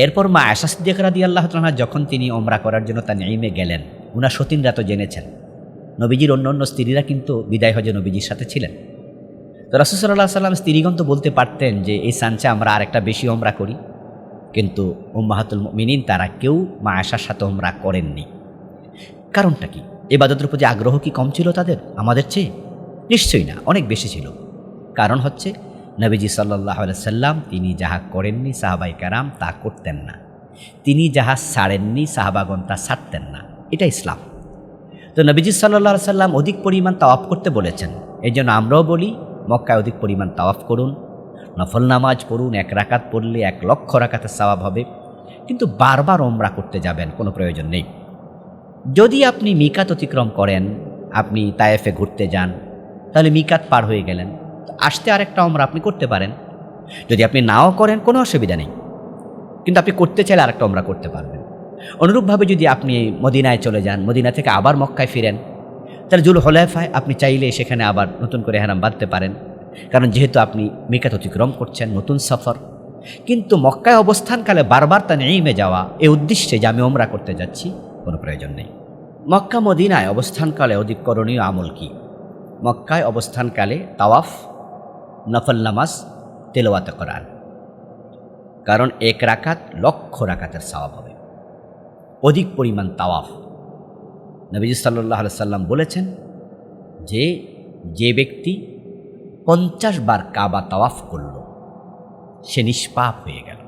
এরপর মা আয়েশা সিদ্দিকা রাদিয়াল্লাহু তাআলা যখন তিনি ওমরা করার জন্য তানঈমে গেলেন, উনার সতীনরা তো জেনেছেন নবীজির অন্য স্ত্রীরা কিন্তু বিদায় হজে নবীজির সাথে ছিলেন। তো রাসূল সাল্লাল্লাহু আলাইহি ওয়াসাল্লাম স্ত্রীগণ তো বলতে পারতেন যে এই চান্সে আমরা আরেকটা বেশি ওমরা করি, কিন্তু উম্মাহাতুল মুমিনিন তারা কেউ মা আয়েশার সাথে ওমরা করেননি। কারণটা কি? ইবাদতের প্রতি আগ্রহ কি কম ছিল তাদের আমাদের চেয়ে? নিশ্চয়ই না, অনেক বেশি ছিল। কারণ হচ্ছে নবীজি সাল্লাল্লাহু আলাইহি সাল্লাম তিনি যাহা করেননি সাহাবাই কেরাম তা করতেন না, তিনি যাহা ছাড়েননি সাহাবাগণ তা ছাড়তেন না। এটা ইসলাম। তো নবীজি সাল্লাল্লাহু আলাইহি সাল্লাম অধিক পরিমাণ তাওয়াফ করতে বলেছেন। এই জন্য আমরাও বলি মক্কায় অধিক পরিমাণ তাওয়াফ করুন, নফল নামাজ পড়ুন, 1 রাকাত পড়লে 1 লক্ষ রাকাতের সওয়াব হবে। কিন্তু বারবার ওমরা করতে যাবেন কোনো প্রয়োজন নেই। যদি আপনি মিকাত অতিক্রম করেন, আপনি তায়েফে ঘুরতে যান, তাহলে মিকাত পার হয়ে গেলেন, আসতে আরেকটা ওমরা আপনি করতে পারেন। যদি আপনি নাও করেন কোনো অসুবিধা নেই, কিন্তু আপনি করতে চাইলে আরেকটা ওমরা করতে পারবেন। অনুরূপভাবে যদি আপনি মদিনায় চলে যান, মদিনা থেকে আবার মক্কায় ফিরেন, তাহলে জুল হুলাইফায় আপনি চাইলে সেখানে আবার নতুন করে ইহরাম বাঁধতে পারেন, কারণ যেহেতু আপনি মিকাত অতিক্রম করছেন, নতুন সফর। কিন্তু মক্কায় অবস্থানকালে বারবার তানঈমে যাওয়া এই উদ্দেশ্যে যে আমি ওমরা করতে যাচ্ছি, কোনো প্রয়োজন নেই। মক্কা মদিনায় অবস্থানকালে অধিক করণীয় আমল কি? মক্কায় অবস্থানকালে তাওয়াফ, নফল নামাজ, তেলাওয়াতে কোরআন। কারণ 1 রাকাত লক্ষ রাকাতের সওয়াব হবে। অধিক পরিমাণ তাওয়াফ। নবীজি সাল্লাল্লাহু আলাইহি সাল্লাম বলেছেন যে ব্যক্তি 50 বার কাবা তাওয়াফ করল সে নিষ্পাপ হয়ে গেল।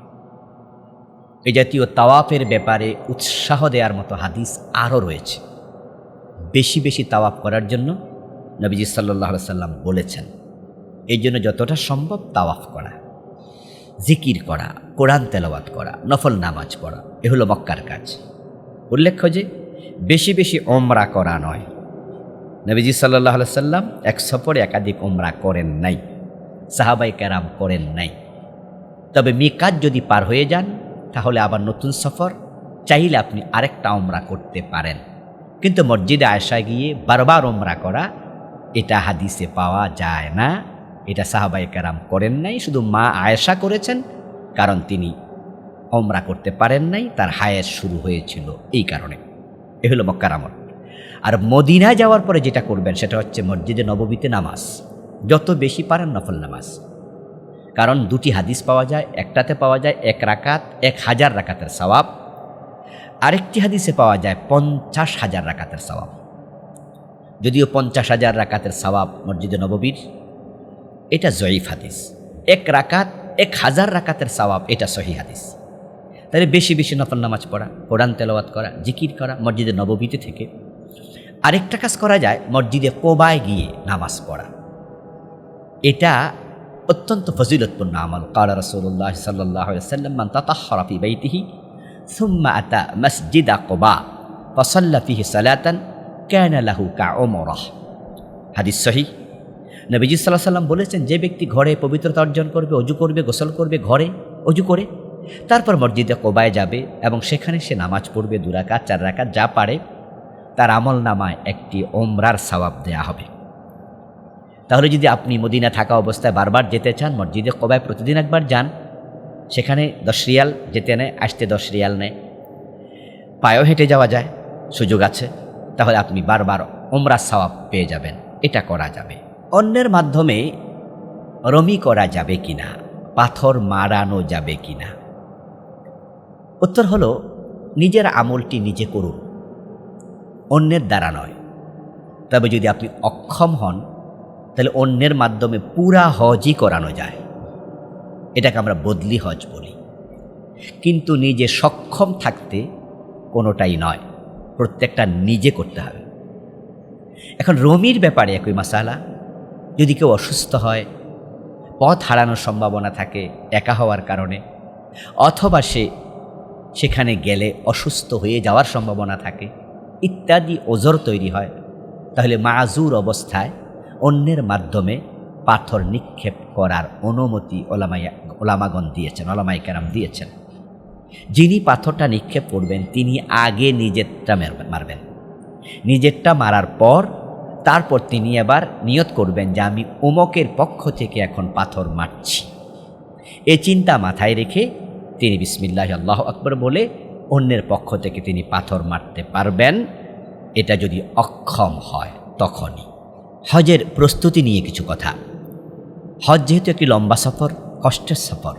এই জাতীয় তাওয়াফের ব্যাপারে উৎসাহ দেওয়ার মতো হাদিস আরও রয়েছে। বেশি বেশি তাওয়াফ করার জন্য নবীজি সাল্লাল্লাহু আলাইহি সাল্লাম বলেছেন। এই জন্য যতটা সম্ভব তাওয়াফ করা, জিকির করা, কোরআন তেলাওয়াত করা, নফল নামাজ পড়া, এ হলো মক্কার কাজ। উল্লেখ্য যে বেশি বেশি ওমরা করা নয়। নবীজি সাল্লাল্লাহু আলাইহি সাল্লাম এক সফরে একাধিক ওমরা করেন নাই, সাহাবায়ে কেরাম করেন নাই। তবে মিকাত যদি পার হয়ে যান, তাহলে আবার নতুন সফর চাইলে আপনি আরেকটা ওমরা করতে পারেন। কিন্তু মসজিদে আয়েশায় গিয়ে বারবার ওমরা করা, এটা হাদিসে পাওয়া যায় না। এটা সাহাবায়ে কেরাম করেন নাই, শুধু মা আয়েশা করেছেন, কারণ তিনি ওমরা করতে পারেন নাই, তার হায়েজ শুরু হয়েছিল এই কারণে। এ হলো মক্কার আমল। আর মদিনায় যাওয়ার পরে যেটা করবেন সেটা হচ্ছে মসজিদে নববীতে নামাজ, যত বেশি পারেন নফল নামাজ। কারণ 2টি হাদিস পাওয়া যায়, একটাতে পাওয়া যায় 1 রাকাত 1000 রাকাতের সওয়াব, আরেকটি হাদিসে পাওয়া যায় 50,000 রাকাতের সওয়াব। যদিও 50,000 রাকাতের সওয়াব মসজিদে নববীর, এটা জয়ীফ হাদিস। 1 রাকাত 1000 রাকাতের সওয়াব, এটা সহিহ হাদিস। তাহলে বেশি বেশি নফল নামাজ পড়া, কোরআন তেলাওয়াত করা, জিকির করা মসজিদে নববীতে থেকে। আরেকটা কাজ করা যায়, মসজিদে কোবায় গিয়ে নামাজ পড়া। এটা অত্যন্ত ফজিলতপূর্ণ আমল। ক্বালা রাসূলুল্লাহ সাল্লাল্লাহু আলাইহি ওয়াসাল্লাম মান তাতাহহারা ফি বাইতিহি সুম্মা আতা মসজিদা কুবা ফাসাল্লা ফিহি সালাতান কানা লাহু কাউমরাহ। হাদিস সহিহ। নবীজি সাল্লাল্লাহু আলাইহি ওয়াসাল্লাম বলেছেন, যে ব্যক্তি ঘরে পবিত্রতা অর্জন করবে, ওযু করবে, গোসল করবে, ঘরে ওযু করে, তারপর মসজিদে কোবায় যাবে এবং সেখানে সে নামাজ পড়বে 2 রাকাত 4 রাকাত যা পারে, তার আমল নামায় একটি ওমরার সওয়াব দেয়া হবে। তাহলে যদি আপনি মদিনা থাকা অবস্থায় বারবার যেতে চান, মসজিদে কোবায় প্রতিদিন একবার যান, সেখানে 10 রিয়াল যেতে নেয়, আসতে 10 রিয়াল নেয়, পায়েও হেঁটে যাওয়া যায়, সুযোগ আছে, তাহলে আপনি বারবার ওমরার সওয়াব পেয়ে যাবেন। এটা করা যাবে। অন্যের মাধ্যমে রমি করা যাবে কিনা, পাথর মারানো যাবে কিনা? উত্তর হলো, নিজের আমলটি নিজে করুন, অন্যের দ্বারা নয়। তবে যদি আপনি অক্ষম হন, তাহলে অন্যের মাধ্যমে পুরা হজই করানো যায়। এটাকে আমরা বদলি হজ বলি। কিন্তু নিজে সক্ষম থাকতে কোনোটাই নয়, প্রত্যেকটা নিজে করতে হবে। এখন রমির ব্যাপারে একই মাসালা। যদি কেউ অসুস্থ হয়, পথ হারানোর সম্ভাবনা থাকে একা হওয়ার কারণে, অথবা সেখানে গেলে অসুস্থ হয়ে যাওয়ার সম্ভাবনা থাকে ইত্যাদি ওজর তৈরি হয়, তাহলে মাযুর অবস্থায় অন্যের মাধ্যমে পাথর নিক্ষেপ করার অনুমতি ওলামাগণ দিয়েছেন, ওলামায়ে কেরাম দিয়েছেন। যিনি পাথরটা নিক্ষেপ করবেন তিনি আগে নিজেরটা মারবেন। নিজেরটা মারার পর তারপর তিনি আবার নিয়ত করবেন যে আমি অমুকের পক্ষ থেকে এখন পাথর মারছি। এ চিন্তা মাথায় রেখে তিনি বিসমিল্লাহ আল্লাহু আকবার বলে অন্যের পক্ষ থেকে তিনি পাথর মারতে পারবেন। এটা যদি অক্ষম হয় তখনই। হজের প্রস্তুতি নিয়ে কিছু কথা। হজ যেহেতু একটি লম্বা সফর, কষ্টের সফর,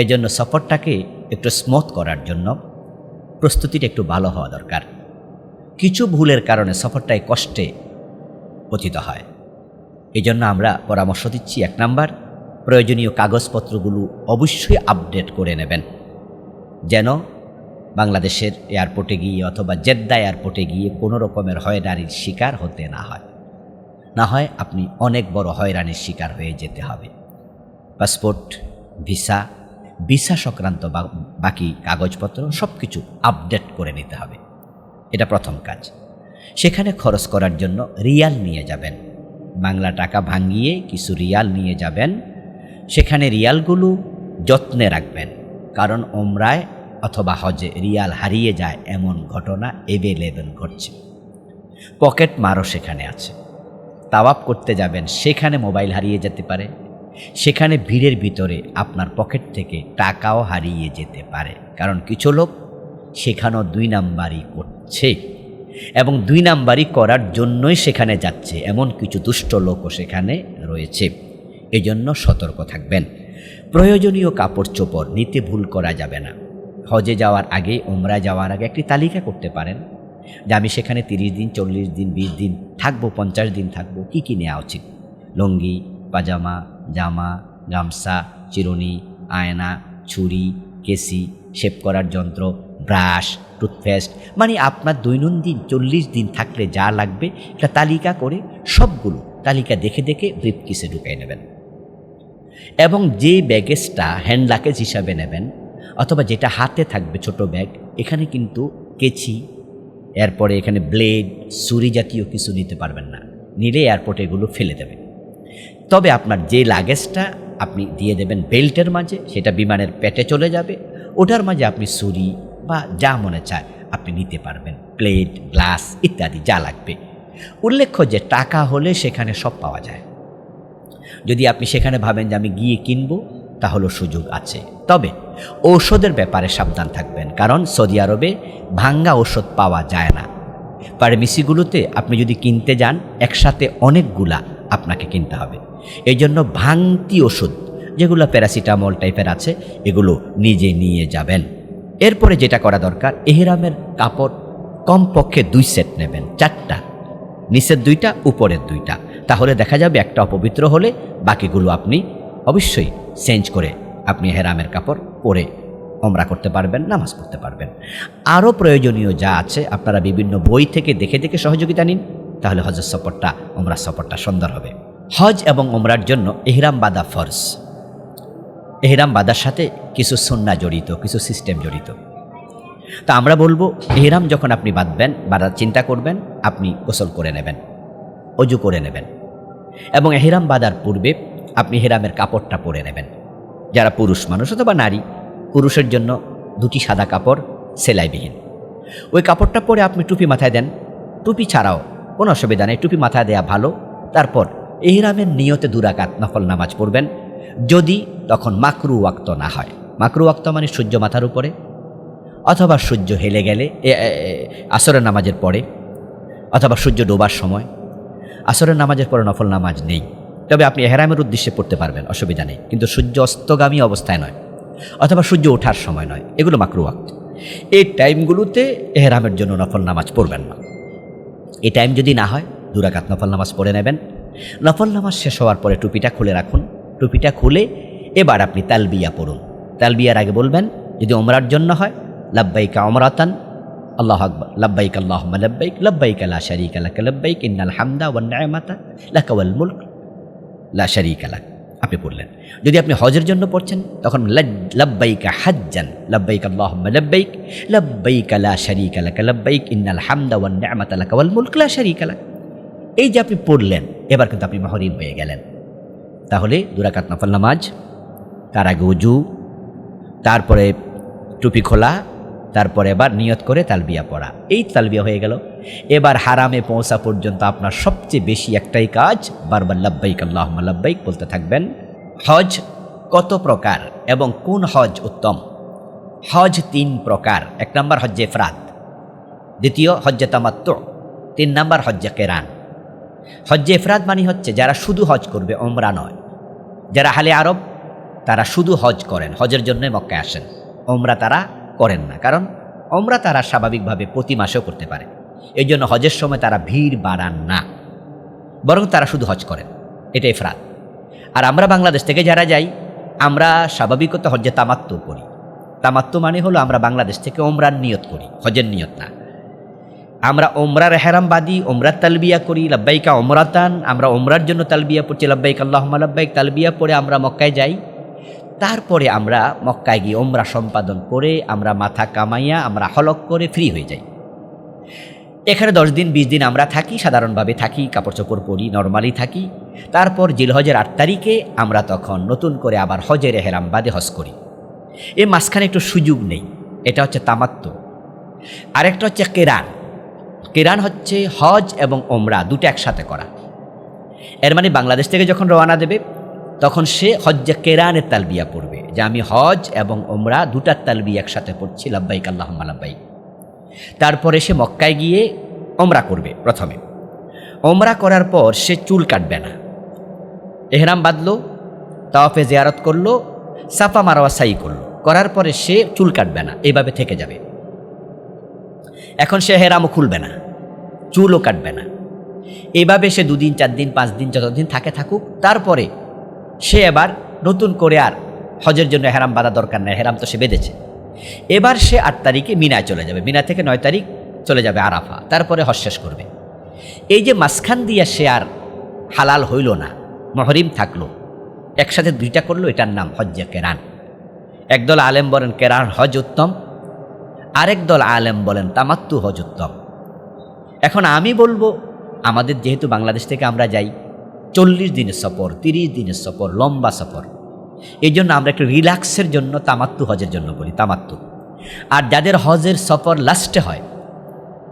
এজন্য সফরটাকে একটু স্মুথ করার জন্য প্রস্তুতিটা একটু ভালো হওয়া দরকার। কিছু ভুলের কারণে সফরটায় কষ্টে পতিত হয়। এই জন্য আমরা পরামর্শ দিচ্ছি, 1 নাম্বার, প্রয়োজনীয় কাগজপত্রগুলো অবশ্যই আপডেট করে নেবেন, যেন বাংলাদেশের এয়ারপোর্টে গিয়ে অথবা জেদ্দা এয়ারপোর্টে গিয়ে কোনো রকমের হয়রানির শিকার হতে না হয় আপনি অনেক বড় হয়রানির শিকার হয়ে যেতে হবে। পাসপোর্ট, ভিসা সংক্রান্ত বাকি কাগজপত্র সব কিছু আপডেট করে নিতে হবে। এটা প্রথম কাজ। সেখানে খরচ করার জন্য রিয়াল নিয়ে যাবেন, বাংলা টাকা ভাঙিয়ে কিছু রিয়াল নিয়ে যাবেন। সেখানে রিয়ালগুলো যত্নে রাখবেন, কারণ ওমরায় অথবা হজে রিয়াল হারিয়ে যায় এমন ঘটনা এভেলেবেল ঘটছে। পকেট মারও সেখানে আছে। তাওয়াফ করতে যাবেন, সেখানে মোবাইল হারিয়ে যেতে পারে। সেখানে ভিড়ের ভিতরে আপনার পকেট থেকে টাকাও হারিয়ে যেতে পারে, কারণ কিছু লোক সেখানেও 2 নাম্বারই করছে এবং 2 নাম্বারই করার জন্যই সেখানে যাচ্ছে, এমন কিছু দুষ্ট লোকও সেখানে রয়েছে। এজন্য সতর্ক থাকবেন। প্রয়োজনীয় কাপড় চোপড় নিতে ভুল করা যাবে না। হজে যাওয়ার আগে, উমরায় যাওয়ার আগে একটি তালিকা করতে পারেন যে আমি সেখানে 30 দিন, 40 দিন, 20 দিন থাকবো, 50 দিন থাকবো, কী কী নেওয়া উচিত। লুঙ্গি, পাজামা, জামা, গামছা, চিরুনি, আয়না, ছুরি, কেসি, শেভ করার যন্ত্র, ব্রাশ, টুথপেস্ট, মানে আপনার দৈনন্দিন 40 দিন থাকলে যা লাগবে একটা তালিকা করে সবগুলো তালিকা দেখে দেখে ব্রিফকেসে ঢুকিয়ে নেবেন। এবং যে ব্যাগেজটা হ্যান্ড লাগেজ হিসাবে নেবেন অথবা যেটা হাতে থাকবে ছোট ব্যাগ, এখানে কিন্তু কেচি, এরপরে এখানে ব্লেড, ছুরি জাতীয় কিছু নিতে পারবেন না। নিলে এয়ারপোর্টে এগুলো ফেলে দেবে। তবে আপনার যে লাগেজটা আপনি দিয়ে দেবেন বেল্টের মাঝে, সেটা বিমানের পেটে চলে যাবে, ওটার মাঝে আপনি ছুরি বা যা মনে চায় আপনি নিতে পারবেন, প্লেট, গ্লাস ইত্যাদি যা লাগবে। উল্লেখ্য যে টাকা হলে সেখানে সব পাওয়া যায়। যদি আপনি সেখানে ভাবেন যে আমি গিয়ে কিনবো, তাহলেও সুযোগ আছে। তবে ঔষধের ব্যাপারে সাবধান থাকবেন, কারণ সৌদি আরবে ভাঙ্গা ওষুধ পাওয়া যায় না। ফার্মেসিগুলোতে আপনি যদি কিনতে যান, একসাথে অনেকগুলা আপনাকে কিনতে হবে। এই জন্য ভাঙতি ওষুধ যেগুলো প্যারাসিটামল টাইপের আছে, এগুলো নিজে নিয়ে যাবেন। এরপরে যেটা করা দরকার, এহরামের কাপড় কমপক্ষে 2 সেট নেবেন, 4টা, নিচের 2টা, উপরের 2টা। তাহলে দেখা যাবে একটা অপবিত্র হলে বাকিগুলো আপনি অবশ্যই চেঞ্জ করে আপনি এহরামের কাপড় পরে ওমরা করতে পারবেন, নামাজ পড়তে পারবেন। আরও প্রয়োজনীয় যা আছে আপনারা বিভিন্ন বই থেকে দেখে দেখে সহযোগিতা নিন, তাহলে হজের সফরটা, ওমরা সফরটা সুন্দর হবে। হজ এবং ওমরার জন্য এহরাম বাঁধা ফরজ। এহরাম বাঁধার সাথে কিছু সুন্নাহ জড়িত, কিছু সিস্টেম জড়িত। তা আমরা বলবো, এহরাম যখন আপনি বাঁধার চিন্তা করবেন, আপনি গোসল করে নেবেন, অজু করে নেবেন এবং এহরাম বাঁধার পূর্বে আপনি এহরামের কাপড়টা পরে নেবেন। যারা পুরুষ মানুষ অথবা নারী, পুরুষের জন্য 2টি সাদা কাপড় সেলাইবিহীন, ওই কাপড়টা পরে আপনি টুপি মাথায় দেন। টুপি ছাড়াও কোনো অসুবিধা নেই, টুপি মাথায় দেয়া ভালো। তারপর এহরামের নিয়তে 2 রাকাত নফল নামাজ পড়বেন, যদি তখন মাকরু ওয়াক্ত না হয়। মাকরু ওয়াক্ত মানে সূর্য মাথার উপরে অথবা সূর্য হেলে গেলে, আসরের নামাজের পরে অথবা সূর্য ডোবার সময়। আসরের নামাজের পরে নফল নামাজ নেই, তবে আপনি এহরামের উদ্দেশ্যে পড়তে পারবেন, অসুবিধা নেই, কিন্তু সূর্য অস্তগামী অবস্থায় নয় অথবা সূর্য ওঠার সময় নয়, এগুলো মাকরু ওয়াক্ত। এই টাইমগুলোতে এহরামের জন্য নফল নামাজ পড়বেন না। এই টাইম যদি না হয়, 2 রাকাত নফল নামাজ পড়ে নেবেন। নফল নামাজ শেষ হওয়ার পরে টুপিটা খুলে রাখুন। টুপিটা খুলে এবার আপনি তালবিয়া পড়ুন। তালবিয়ার আগে বলবেন, যদি ওমরার জন্য হয়, লাব্বাইকা ওমরাতান, আল্লাহু আকবার, লাব্বাইক আল্লাহুম্মা লাব্বাইক, লাব্বাইক লা শারীকা লাক লাব্বাইক, ইন্নাল হামদা ওয়ান নি'মাতা লাকা ওয়াল মুলক লা শারীকা লাক, আপনি পড়লেন। যদি আপনি হজের জন্য পড়ছেন, তখন লাব্বাইকা হাজ্জান, লাব্বাইক আল্লাহুম্মা লাব্বাইক, লাব্বাইক লা শারীকা লাক লাব্বাইক, ইন্নাল হামদা ওয়ান নি'মাতা লাকা ওয়াল মুলক লা শারীকা লাক। এই যে আপনি পড়লেন, এবার কিন্তু আপনি মুহরিম হয়ে গেলেন। তাহলে 2 রাকাত নফল নামাজ, তার আগে ওযু, তারপরে টুপি খোলা, তারপরে এবার নিয়ত করে তালবিয়া পড়া। এই তালবিয়া হয়ে গেল। এবার হারামে পৌঁছা পর্যন্ত আপনার সবচেয়ে বেশি একটাই কাজ, বারবার লাব্বাইক আল্লাহুম্মা লাব্বাইক বলতে থাকবেন। হজ কত প্রকার এবং কোন হজ উত্তম, হজ 3 প্রকার। 1 নম্বর হজ্জে ইফরাদ, দ্বিতীয় হজ্জে তামাত্তু, 3 নম্বর হজ্জে কেরান। হজ্জে ইফরাদ মানে হচ্ছে যারা শুধু হজ করবে, ওমরা নয়। যারা হালে আরব তারা শুধু হজ করেন, হজের জন্য মক্কায় আসেন, ওমরা তারা করেন না। কারণ ওমরা তারা স্বাভাবিকভাবে প্রতি মাসেও করতে পারে, এই জন্য হজের সময় তারা ভিড় বাড়ান না, বরং তারা শুধু হজ করেন, এটা ইফরাদ। আর আমরা বাংলাদেশ থেকে যারা যাই, আমরা স্বাভাবিকত হজ্জে তামাত্তু করি। তামাত্তু মানে হলো আমরা বাংলাদেশ থেকে ওমরার নিয়ত করি, হজের নিয়ত না। আমরা ওমরার এহরাম বাঁধি, ওমরার তালবিয়া করি, লাব্বাইকা ওমরাতান, আমরা ওমরার জন্য তালবিয়া পড়ছি, লাব্বাইক আল্লাহুম্মা লাব্বাইক, তালবিয়া পড়ে আমরা মক্কায় যাই। তারপরে আমরা মক্কায় গিয়ে ওমরা সম্পাদন করে আমরা মাথা কামাইয়া আমরা হলক করে ফ্রি হয়ে যাই। এখানে 10 দিন 20 দিন আমরা থাকি, সাধারণভাবে থাকি, কাপড় চোপড় পরি, নর্মালি থাকি। তারপর জিলহজের 8 তারিখে আমরা তখন নতুন করে আবার হজের এহরাম বাদে হজ করি। এই মাঝখানে একটু সুযোগ নেই, এটা হচ্ছে তামাত্তু। আরেকটা হচ্ছে কেরান। কেরান হচ্ছে হজ এবং ওমরা দুটো একসাথে করা। এর মানে বাংলাদেশ থেকে যখন রওনা দেবে তখন সে হজ্জে কেরানের তালবিয়া পড়বে, যে আমি হজ এবং ওমরা দুটার তালবিয়া একসাথে পড়ছি, লাব্বাইক আল্লাহুম্মা লাব্বাইক। তারপরে সে মক্কায় গিয়ে ওমরা করবে। প্রথমে ওমরা করার পর সে চুল কাটবে না, এহরাম বাঁধলো, তাওয়াফে জিয়ারত করলো, সাফা মারওয়া সাই করলো, করার পরে সে চুল কাটবে না, এইভাবে থেকে যাবে। এখন সে এহরামও খুলবে না, চুলও কাটবে না। এইভাবে সে 2 দিন 4 দিন 5 দিন যতদিন থাকে থাকুক। তারপরে সে এবার নতুন করে আর হজের জন্য এহরাম বাঁধা দরকার নেই, এহরাম তো সে বেঁধেছে। এবার সে 8 তারিখে মিনায় চলে যাবে, মিনা থেকে 9 তারিখ চলে যাবে আরাফা, তারপরে হজ শেষ করবে। এই যে মাঝখান দিয়ে সে আর হালাল হইল না, মহরিম থাকলো, একসাথে 2টা করলো, এটার নাম হজ্জে কেরান। একদল আলেম বলেন কেরান হজ উত্তম, আরেক দল আলেম বলেন তামাত্তু হজ উত্তম। এখন আমি বলবো, আমাদের যেহেতু বাংলাদেশ থেকে আমরা যাই 40 দিনের সফর, 30 দিনের সফর, লম্বা সফর, এই জন্য আমরা একটু রিল্যাক্সের জন্য তামাত্তু হজের জন্য বলি তামাত্তু। আর যাদের হজের সফর লাস্টে হয়,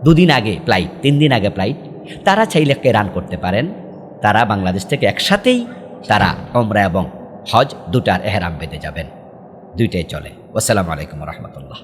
2 দিন আগে ফ্লাইট, 3 দিন আগে ফ্লাইট, তারা চাইলে কেরান করতে পারেন। তারা বাংলাদেশ থেকে একসাথেই তারা ওমরা এবং হজ দুটার এহরাম বেঁধে যাবেন, দুইটাই চলে। আসসালামু আলাইকুম রহমতুল্লাহ।